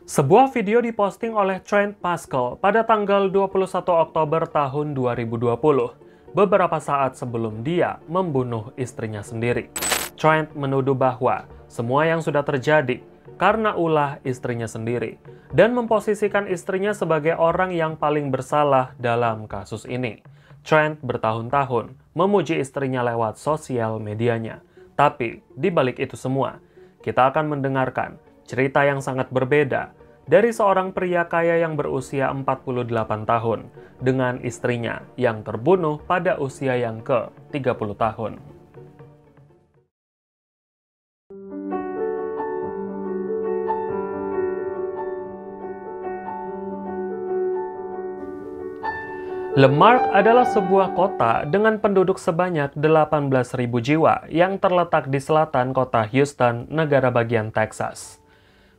Sebuah video diposting oleh Trent Pascal pada tanggal 21 Oktober tahun 2020, beberapa saat sebelum dia membunuh istrinya sendiri. Trent menuduh bahwa semua yang sudah terjadi karena ulah istrinya sendiri, dan memposisikan istrinya sebagai orang yang paling bersalah dalam kasus ini. Trent bertahun-tahun memuji istrinya lewat sosial medianya. Tapi, di balik itu semua, kita akan mendengarkan cerita yang sangat berbeda dari seorang pria kaya yang berusia 48 tahun dengan istrinya yang terbunuh pada usia yang ke-30 tahun. Lemark adalah sebuah kota dengan penduduk sebanyak 18.000 jiwa yang terletak di selatan kota Houston, negara bagian Texas.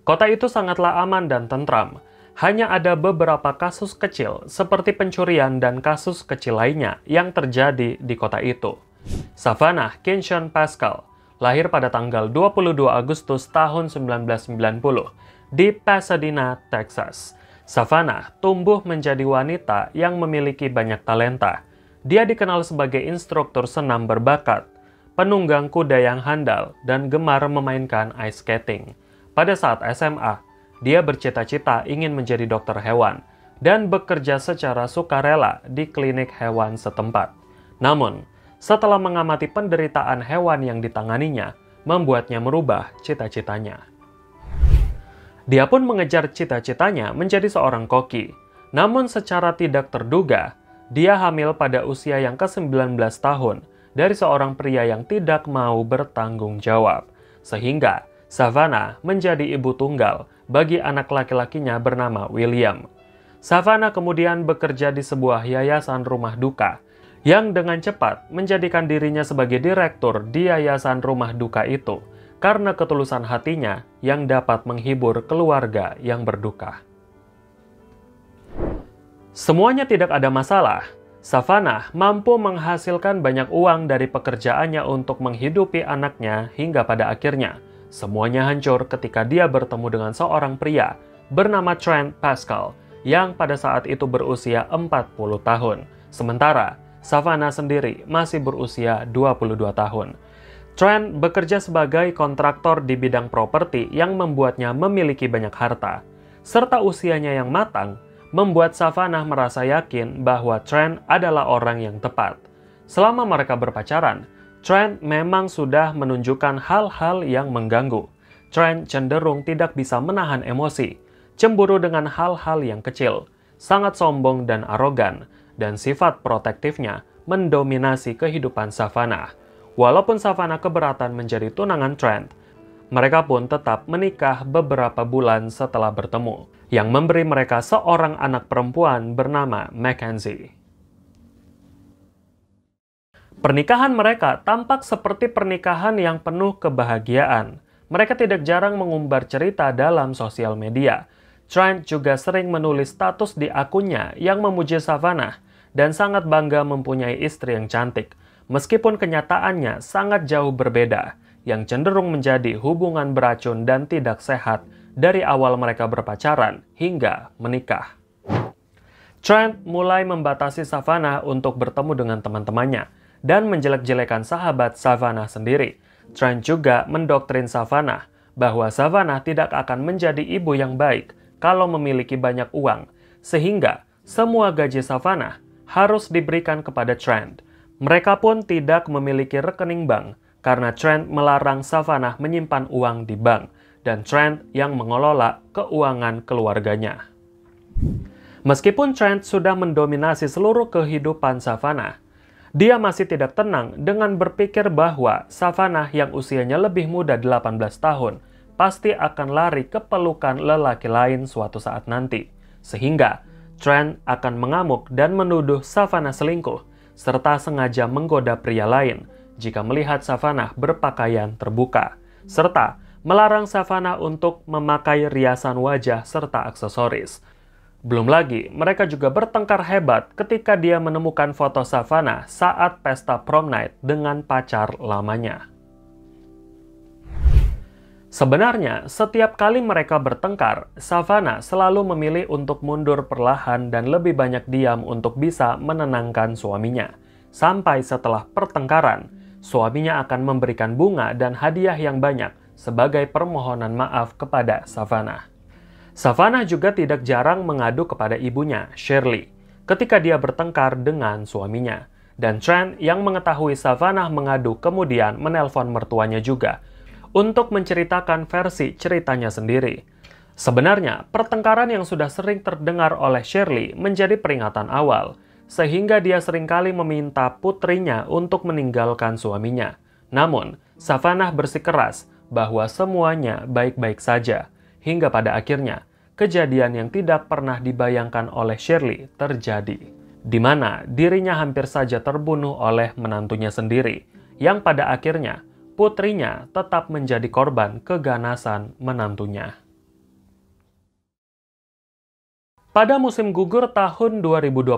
Kota itu sangatlah aman dan tentram. Hanya ada beberapa kasus kecil seperti pencurian dan kasus kecil lainnya yang terjadi di kota itu. Savannah Kinshon Pascal lahir pada tanggal 22 Agustus tahun 1990 di Pasadena, Texas. Savannah tumbuh menjadi wanita yang memiliki banyak talenta. Dia dikenal sebagai instruktur senam berbakat, penunggang kuda yang handal, dan gemar memainkan ice skating. Pada saat SMA, dia bercita-cita ingin menjadi dokter hewan dan bekerja secara sukarela di klinik hewan setempat. Namun, setelah mengamati penderitaan hewan yang ditanganinya, membuatnya merubah cita-citanya. Dia pun mengejar cita-citanya menjadi seorang koki. Namun secara tidak terduga, dia hamil pada usia yang ke-19 tahun dari seorang pria yang tidak mau bertanggung jawab. Sehingga Savannah menjadi ibu tunggal bagi anak laki-lakinya bernama William. Savannah kemudian bekerja di sebuah yayasan rumah duka yang dengan cepat menjadikan dirinya sebagai direktur di yayasan rumah duka itu karena ketulusan hatinya yang dapat menghibur keluarga yang berduka. Semuanya tidak ada masalah. Savannah mampu menghasilkan banyak uang dari pekerjaannya untuk menghidupi anaknya hingga pada akhirnya semuanya hancur ketika dia bertemu dengan seorang pria bernama Trent Pascal yang pada saat itu berusia 40 tahun. Sementara Savannah sendiri masih berusia 22 tahun. Trent bekerja sebagai kontraktor di bidang properti yang membuatnya memiliki banyak harta. Serta usianya yang matang, membuat Savannah merasa yakin bahwa Trent adalah orang yang tepat. Selama mereka berpacaran, Trent memang sudah menunjukkan hal-hal yang mengganggu. Trent cenderung tidak bisa menahan emosi, cemburu dengan hal-hal yang kecil, sangat sombong dan arogan, dan sifat protektifnya mendominasi kehidupan Savannah. Walaupun Savannah keberatan menjadi tunangan Trent, mereka pun tetap menikah beberapa bulan setelah bertemu, yang memberi mereka seorang anak perempuan bernama Mackenzie. Pernikahan mereka tampak seperti pernikahan yang penuh kebahagiaan. Mereka tidak jarang mengumbar cerita dalam sosial media. Trent juga sering menulis status di akunnya yang memuji Savannah dan sangat bangga mempunyai istri yang cantik. Meskipun kenyataannya sangat jauh berbeda, yang cenderung menjadi hubungan beracun dan tidak sehat dari awal mereka berpacaran hingga menikah. Trent mulai membatasi Savannah untuk bertemu dengan teman-temannya dan menjelek-jelekan sahabat Savannah sendiri. Trent juga mendoktrin Savannah bahwa Savannah tidak akan menjadi ibu yang baik kalau memiliki banyak uang, sehingga semua gaji Savannah harus diberikan kepada Trent. Mereka pun tidak memiliki rekening bank karena Trent melarang Savannah menyimpan uang di bank dan Trent yang mengelola keuangan keluarganya. Meskipun Trent sudah mendominasi seluruh kehidupan Savannah, dia masih tidak tenang dengan berpikir bahwa Savannah yang usianya lebih muda 18 tahun pasti akan lari ke pelukan lelaki lain suatu saat nanti. Sehingga Trent akan mengamuk dan menuduh Savannah selingkuh serta sengaja menggoda pria lain jika melihat Savannah berpakaian terbuka, serta melarang Savannah untuk memakai riasan wajah serta aksesoris. Belum lagi, mereka juga bertengkar hebat ketika dia menemukan foto Savannah saat pesta prom night dengan pacar lamanya. Sebenarnya, setiap kali mereka bertengkar, Savannah selalu memilih untuk mundur perlahan dan lebih banyak diam untuk bisa menenangkan suaminya. Sampai setelah pertengkaran, suaminya akan memberikan bunga dan hadiah yang banyak sebagai permohonan maaf kepada Savannah. Savannah juga tidak jarang mengadu kepada ibunya, Shirley, ketika dia bertengkar dengan suaminya. Dan Trent yang mengetahui Savannah mengadu kemudian menelpon mertuanya juga untuk menceritakan versi ceritanya sendiri. Sebenarnya, pertengkaran yang sudah sering terdengar oleh Shirley menjadi peringatan awal, sehingga dia seringkali meminta putrinya untuk meninggalkan suaminya. Namun, Savannah bersikeras bahwa semuanya baik-baik saja, hingga pada akhirnya, kejadian yang tidak pernah dibayangkan oleh Shirley terjadi, di mana dirinya hampir saja terbunuh oleh menantunya sendiri, yang pada akhirnya putrinya tetap menjadi korban keganasan menantunya. Pada musim gugur tahun 2020,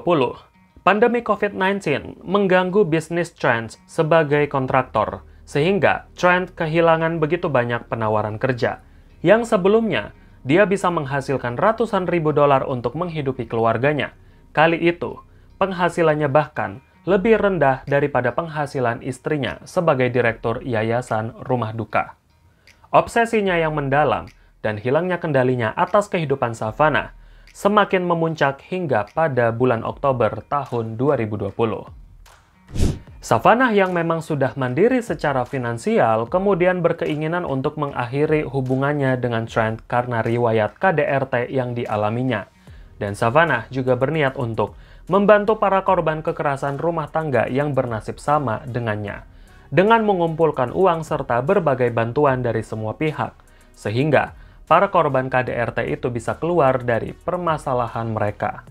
pandemi COVID-19 mengganggu bisnis Trent sebagai kontraktor, sehingga Trent kehilangan begitu banyak penawaran kerja. Yang sebelumnya, dia bisa menghasilkan ratusan ribu dolar untuk menghidupi keluarganya. Kali itu, penghasilannya bahkan lebih rendah daripada penghasilan istrinya sebagai direktur yayasan rumah duka. Obsesinya yang mendalam dan hilangnya kendalinya atas kehidupan Savannah semakin memuncak hingga pada bulan Oktober tahun 2020. Savannah yang memang sudah mandiri secara finansial kemudian berkeinginan untuk mengakhiri hubungannya dengan Trent karena riwayat KDRT yang dialaminya. Dan Savannah juga berniat untuk membantu para korban kekerasan rumah tangga yang bernasib sama dengannya, dengan mengumpulkan uang serta berbagai bantuan dari semua pihak, sehingga para korban KDRT itu bisa keluar dari permasalahan mereka.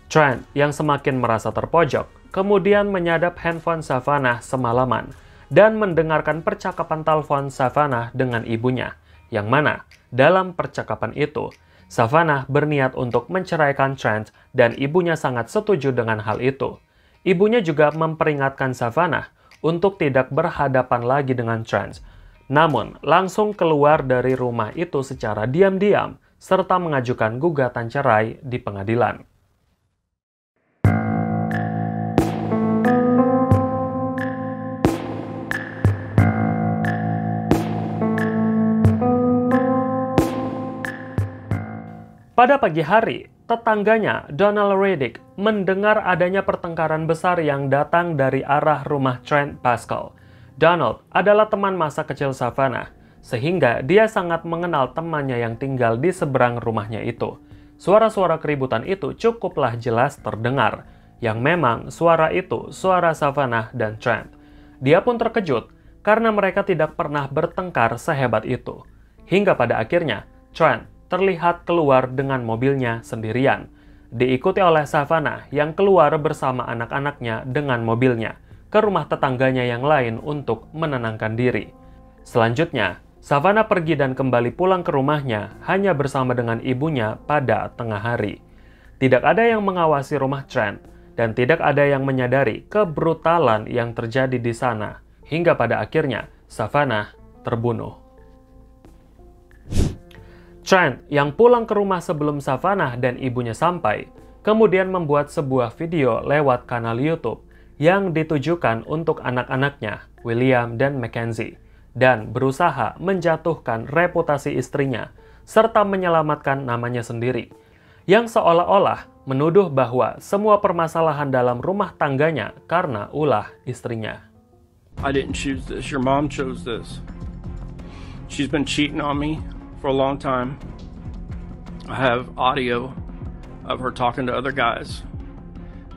Trent yang semakin merasa terpojok, kemudian menyadap handphone Savannah semalaman dan mendengarkan percakapan telepon Savannah dengan ibunya, yang mana dalam percakapan itu, Savannah berniat untuk menceraikan Trent dan ibunya sangat setuju dengan hal itu. Ibunya juga memperingatkan Savannah untuk tidak berhadapan lagi dengan Trent, namun langsung keluar dari rumah itu secara diam-diam serta mengajukan gugatan cerai di pengadilan. Pada pagi hari, tetangganya, Donald Riddick, mendengar adanya pertengkaran besar yang datang dari arah rumah Trent Pascal. Donald adalah teman masa kecil Savannah, sehingga dia sangat mengenal temannya yang tinggal di seberang rumahnya itu. Suara-suara keributan itu cukuplah jelas terdengar, yang memang suara itu suara Savannah dan Trent. Dia pun terkejut karena mereka tidak pernah bertengkar sehebat itu. Hingga pada akhirnya, Trent terlihat keluar dengan mobilnya sendirian, diikuti oleh Savannah yang keluar bersama anak-anaknya dengan mobilnya ke rumah tetangganya yang lain untuk menenangkan diri. Selanjutnya, Savannah pergi dan kembali pulang ke rumahnya hanya bersama dengan ibunya pada tengah hari. Tidak ada yang mengawasi rumah Trent dan tidak ada yang menyadari kebrutalan yang terjadi di sana, hingga pada akhirnya Savannah terbunuh. Trent yang pulang ke rumah sebelum Savannah dan ibunya sampai, kemudian membuat sebuah video lewat kanal YouTube yang ditujukan untuk anak-anaknya, William dan Mackenzie, dan berusaha menjatuhkan reputasi istrinya, serta menyelamatkan namanya sendiri, yang seolah-olah menuduh bahwa semua permasalahan dalam rumah tangganya karena ulah istrinya. I didn't choose this. Your mom chose this. She's been cheating on me for a long time. I have audio of her talking to other guys.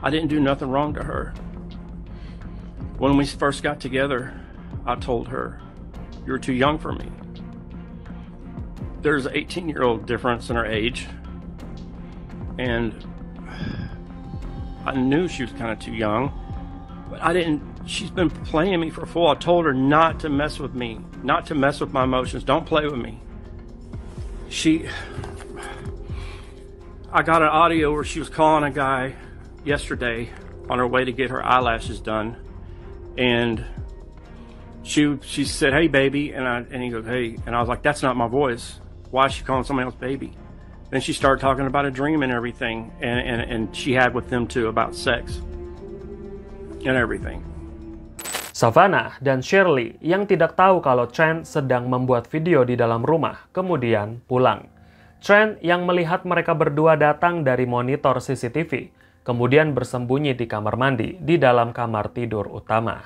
I didn't do nothing wrong to her. When we first got together, I told her, "You're too young for me." There's an 18-year-old difference in her age, and I knew she was kind of too young, but she's been playing me for a fool. I told her not to mess with me, not to mess with my emotions. Don't play with me. I got an audio where she was calling a guy yesterday on her way to get her eyelashes done, and she said, "Hey, baby," and he goes, "Hey," and I was like, "That's not my voice. Why is she calling somebody else baby?" Then she started talking about a dream and everything, and she had with them too about sex and everything. Savannah dan Shirley yang tidak tahu kalau Trent sedang membuat video di dalam rumah, kemudian pulang. Trent yang melihat mereka berdua datang dari monitor CCTV, kemudian bersembunyi di kamar mandi di dalam kamar tidur utama.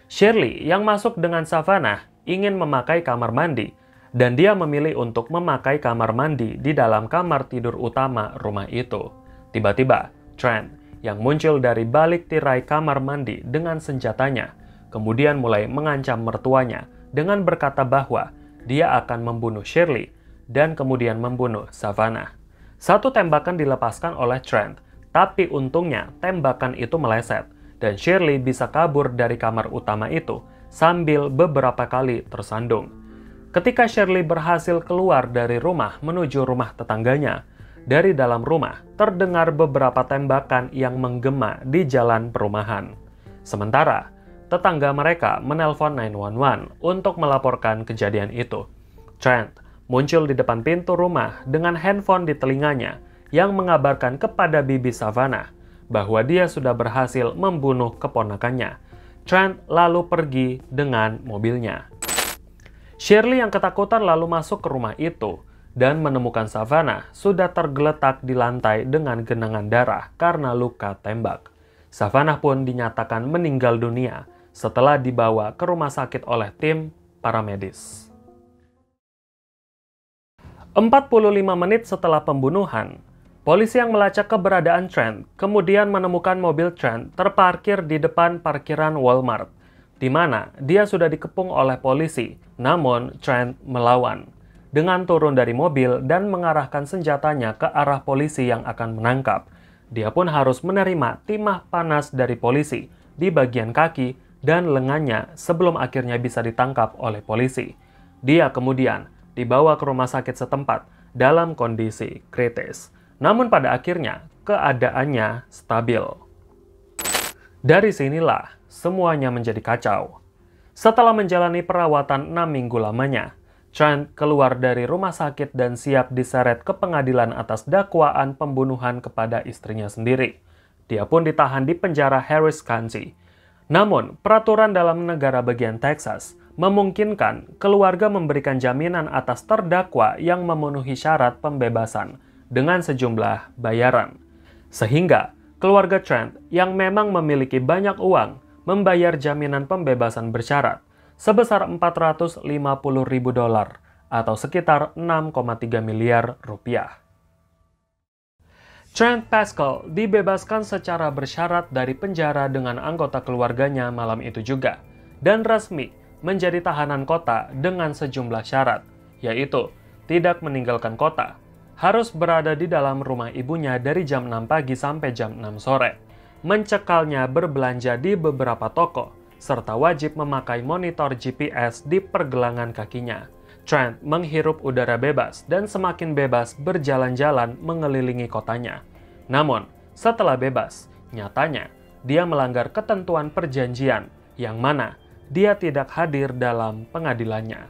Shirley yang masuk dengan Savannah ingin memakai kamar mandi, dan dia memilih untuk memakai kamar mandi di dalam kamar tidur utama rumah itu. Tiba-tiba, Trent yang muncul dari balik tirai kamar mandi dengan senjatanya, kemudian mulai mengancam mertuanya dengan berkata bahwa dia akan membunuh Shirley dan kemudian membunuh Savannah. Satu tembakan dilepaskan oleh Trent, tapi untungnya tembakan itu meleset dan Shirley bisa kabur dari kamar utama itu sambil beberapa kali tersandung. Ketika Shirley berhasil keluar dari rumah menuju rumah tetangganya, dari dalam rumah terdengar beberapa tembakan yang menggema di jalan perumahan. Sementara, tetangga mereka menelpon 911 untuk melaporkan kejadian itu. Trent muncul di depan pintu rumah dengan handphone di telinganya yang mengabarkan kepada bibi Savannah bahwa dia sudah berhasil membunuh keponakannya. Trent lalu pergi dengan mobilnya. Shirley yang ketakutan lalu masuk ke rumah itu dan menemukan Savannah sudah tergeletak di lantai dengan genangan darah karena luka tembak. Savannah pun dinyatakan meninggal dunia setelah dibawa ke rumah sakit oleh tim paramedis. 45 menit setelah pembunuhan, polisi yang melacak keberadaan Trent kemudian menemukan mobil Trent terparkir di depan parkiran Walmart, di mana dia sudah dikepung oleh polisi, namun Trent melawan dengan turun dari mobil dan mengarahkan senjatanya ke arah polisi yang akan menangkap. Dia pun harus menerima timah panas dari polisi di bagian kaki dan lengannya sebelum akhirnya bisa ditangkap oleh polisi. Dia kemudian dibawa ke rumah sakit setempat dalam kondisi kritis. Namun pada akhirnya keadaannya stabil. Dari sinilah semuanya menjadi kacau. Setelah menjalani perawatan 6 minggu lamanya, Trent keluar dari rumah sakit dan siap diseret ke pengadilan atas dakwaan pembunuhan kepada istrinya sendiri. Dia pun ditahan di penjara Harris County. Namun, peraturan dalam negara bagian Texas memungkinkan keluarga memberikan jaminan atas terdakwa yang memenuhi syarat pembebasan dengan sejumlah bayaran. Sehingga, keluarga Trent yang memang memiliki banyak uang membayar jaminan pembebasan bersyarat sebesar $450.000 atau sekitar 6,3 miliar rupiah. Trent Pascal dibebaskan secara bersyarat dari penjara dengan anggota keluarganya malam itu juga, dan resmi menjadi tahanan kota dengan sejumlah syarat, yaitu tidak meninggalkan kota, harus berada di dalam rumah ibunya dari jam 6 pagi sampai jam 6 sore, mencekalnya berbelanja di beberapa toko, serta wajib memakai monitor GPS di pergelangan kakinya. Trent menghirup udara bebas dan semakin bebas berjalan-jalan mengelilingi kotanya. Namun, setelah bebas, nyatanya dia melanggar ketentuan perjanjian yang mana dia tidak hadir dalam pengadilannya.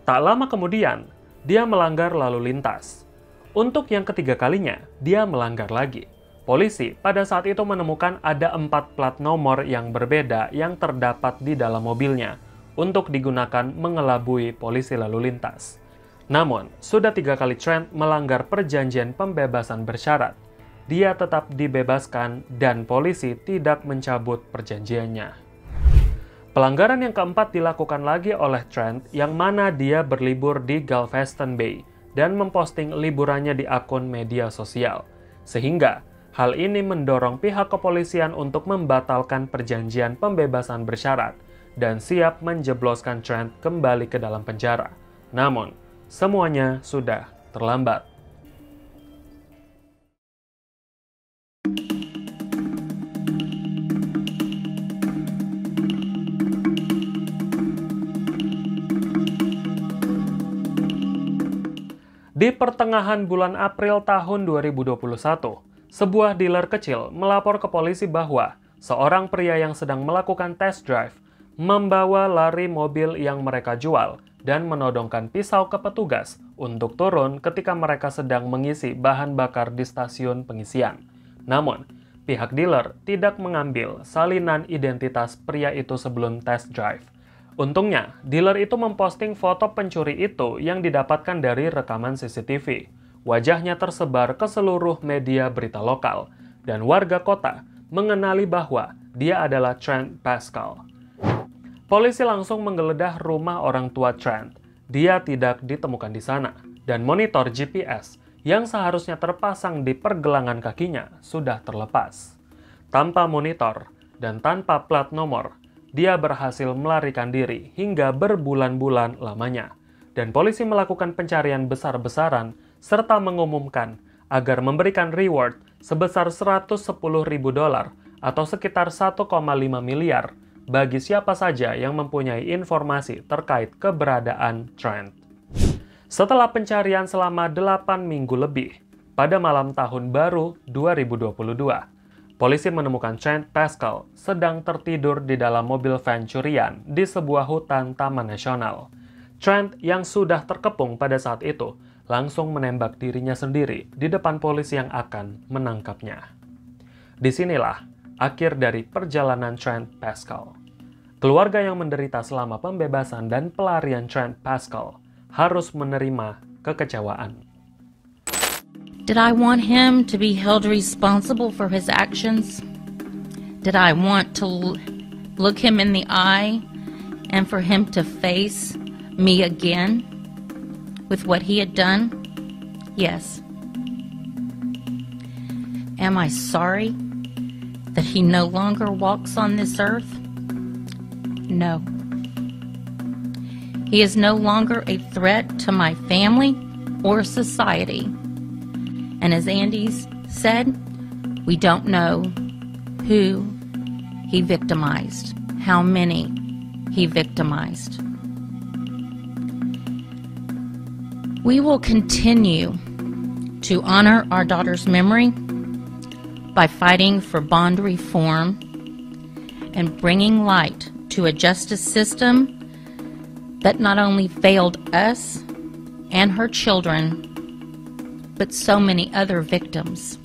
Tak lama kemudian, dia melanggar lalu lintas. Untuk yang ketiga kalinya, dia melanggar lagi. Polisi pada saat itu menemukan ada 4 plat nomor yang berbeda yang terdapat di dalam mobilnya untuk digunakan mengelabui polisi lalu lintas. Namun, sudah 3 kali Trent melanggar perjanjian pembebasan bersyarat. Dia tetap dibebaskan dan polisi tidak mencabut perjanjiannya. Pelanggaran yang keempat dilakukan lagi oleh Trent yang mana dia berlibur di Galveston Bay dan memposting liburannya di akun media sosial. Sehingga hal ini mendorong pihak kepolisian untuk membatalkan perjanjian pembebasan bersyarat dan siap menjebloskan Trent kembali ke dalam penjara. Namun, semuanya sudah terlambat. Di pertengahan bulan April tahun 2021, sebuah dealer kecil melapor ke polisi bahwa seorang pria yang sedang melakukan test drive membawa lari mobil yang mereka jual dan menodongkan pisau ke petugas untuk turun ketika mereka sedang mengisi bahan bakar di stasiun pengisian. Namun, pihak dealer tidak mengambil salinan identitas pria itu sebelum test drive. Untungnya, dealer itu memposting foto pencuri itu yang didapatkan dari rekaman CCTV. Wajahnya tersebar ke seluruh media berita lokal, dan warga kota mengenali bahwa dia adalah Trent Pascal. Polisi langsung menggeledah rumah orang tua Trent. Dia tidak ditemukan di sana, dan monitor GPS yang seharusnya terpasang di pergelangan kakinya sudah terlepas. Tanpa monitor dan tanpa plat nomor, dia berhasil melarikan diri hingga berbulan-bulan lamanya. Dan polisi melakukan pencarian besar-besaran serta mengumumkan agar memberikan reward sebesar $110.000 atau sekitar 1,5 miliar bagi siapa saja yang mempunyai informasi terkait keberadaan Trent. Setelah pencarian selama 8 minggu lebih, pada malam tahun baru 2022, polisi menemukan Trent Pascal sedang tertidur di dalam mobil van curian di sebuah hutan taman nasional. Trent yang sudah terkepung pada saat itu langsung menembak dirinya sendiri di depan polisi yang akan menangkapnya. Disinilah akhir dari perjalanan Trent Pascal. Keluarga yang menderita selama pembebasan dan pelarian Trent Pascal harus menerima kekecewaan. Did I want him to be held responsible for his actions? Did I want to look him in the eye and for him to face me again with what he had done? Yes. Am I sorry that he no longer walks on this earth? No. He is no longer a threat to my family or society. And as Andy's said, we don't know who he victimized, how many he victimized. We will continue to honor our daughter's memory by fighting for bond reform and bringing light to a justice system that not only failed us and her children, but so many other victims.